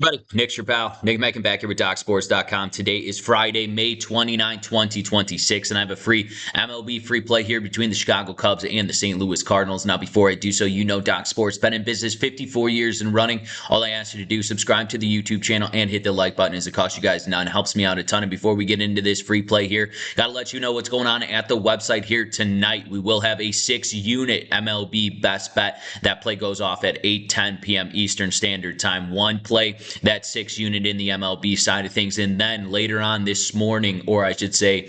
Everybody, Nick's your pal. Nick Menken back here with DocSports.com. Today is Friday, May 29, 2026, and I have a free MLB free play here between the Chicago Cubs and the St. Louis Cardinals. Now, before I do so, you know Doc Sports been in business 54 years and running. All I ask you to do, subscribe to the YouTube channel and hit the like button as it costs you guys none. It helps me out a ton. And before we get into this free play here, got to let you know what's going on at the website here tonight. We will have a 6-unit MLB best bet. That play goes off at 8:10 p.m. Eastern Standard Time. One play, that 6-unit in the MLB side of things. And then later on this morning, or I should say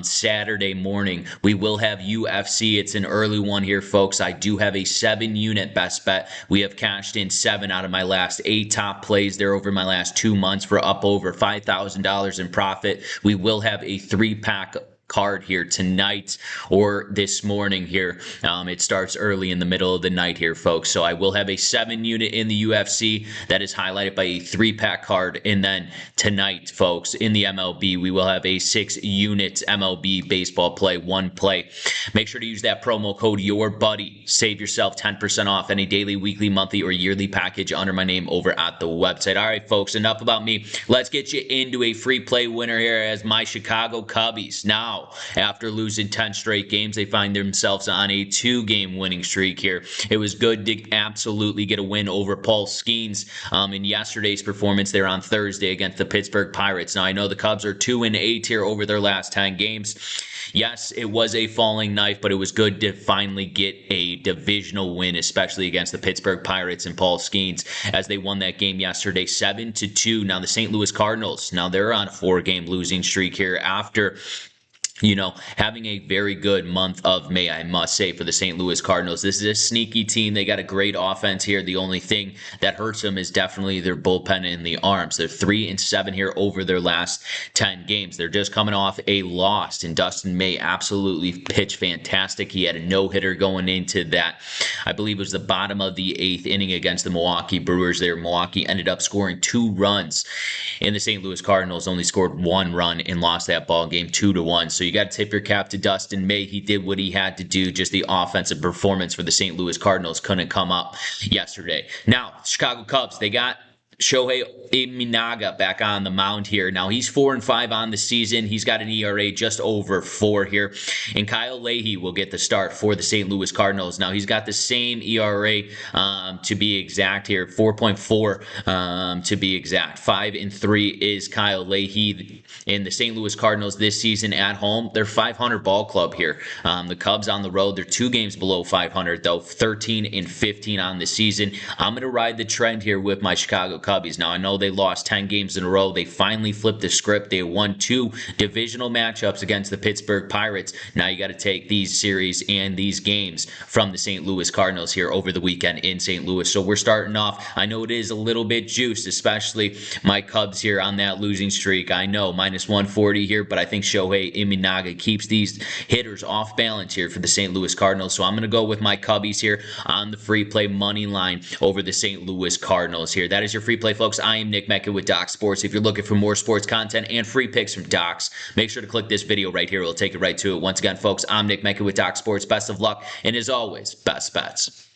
Saturday morning, we will have UFC. It's an early one here, folks. I do have a 7-unit best bet. We have cashed in 7 out of my last 8 top plays there over my last 2 months for up over $5,000 in profit. We will have a 3-pack card here tonight or this morning here. It starts early in the middle of the night here, folks. So I will have a 7-unit in the UFC that is highlighted by a 3-pack card. And then tonight, folks, in the MLB, we will have a 6-unit MLB baseball play, 1 play. Make sure to use that promo code YourBuddy. Save yourself 10% off any daily, weekly, monthly, or yearly package under my name over at the website. All right, folks, enough about me. Let's get you into a free play winner here as my Chicago Cubbies. Now, after losing 10 straight games, they find themselves on a 2-game winning streak here. It was good to absolutely get a win over Paul Skeens in yesterday's performance there on Thursday against the Pittsburgh Pirates. Now, I know the Cubs are 2-8 here over their last 10 games. Yes, it was a falling knife, but it was good to finally get a divisional win, especially against the Pittsburgh Pirates and Paul Skeens, as they won that game yesterday 7-2. Now, the St. Louis Cardinals, now they're on a 4-game losing streak here after having a very good month of May, I must say, for the St. Louis Cardinals. This is a sneaky team. They got a great offense here. The only thing that hurts them is definitely their bullpen in the arms. They're 3-7 here over their last 10 games. They're just coming off a loss, and Dustin May absolutely pitched fantastic. He had a no-hitter going into that. I believe it was the bottom of the 8th inning against the Milwaukee Brewers there. Milwaukee ended up scoring 2 runs, and the St. Louis Cardinals only scored 1 run and lost that ball game 2-1. So you got to tip your cap to Dustin May. He did what he had to do. Just the offensive performance for the St. Louis Cardinals couldn't come up yesterday. Now, Chicago Cubs, they got Shohei Imanaga back on the mound here. Now, he's 4-5 on the season. He's got an ERA just over 4 here. And Kyle Leahy will get the start for the St. Louis Cardinals. Now, he's got the same ERA to be exact here, 4.4 to be exact. 5-3 is Kyle Leahy. In the St. Louis Cardinals this season at home, they're 500 ball club here. The Cubs on the road, they're 2 games below 500, though, 13-15 on the season. I'm going to ride the trend here with my Chicago Cubs. Now, I know they lost 10 games in a row. They finally flipped the script. They won 2 divisional matchups against the Pittsburgh Pirates. Now, you got to take these series and these games from the St. Louis Cardinals here over the weekend in St. Louis. So we're starting off. I know it is a little bit juiced, especially my Cubs here on that losing streak. I know, minus 140 here, but I think Shohei Imanaga keeps these hitters off balance here for the St. Louis Cardinals. So I'm going to go with my Cubbies here on the free play money line over the St. Louis Cardinals here. That is your free play, folks. I am Nick Menken with Doc Sports. If you're looking for more sports content and free picks from Docs, make sure to click this video right here. It'll take you right to it. Once again, folks, I'm Nick Menken with Doc Sports. Best of luck, and as always, best bets.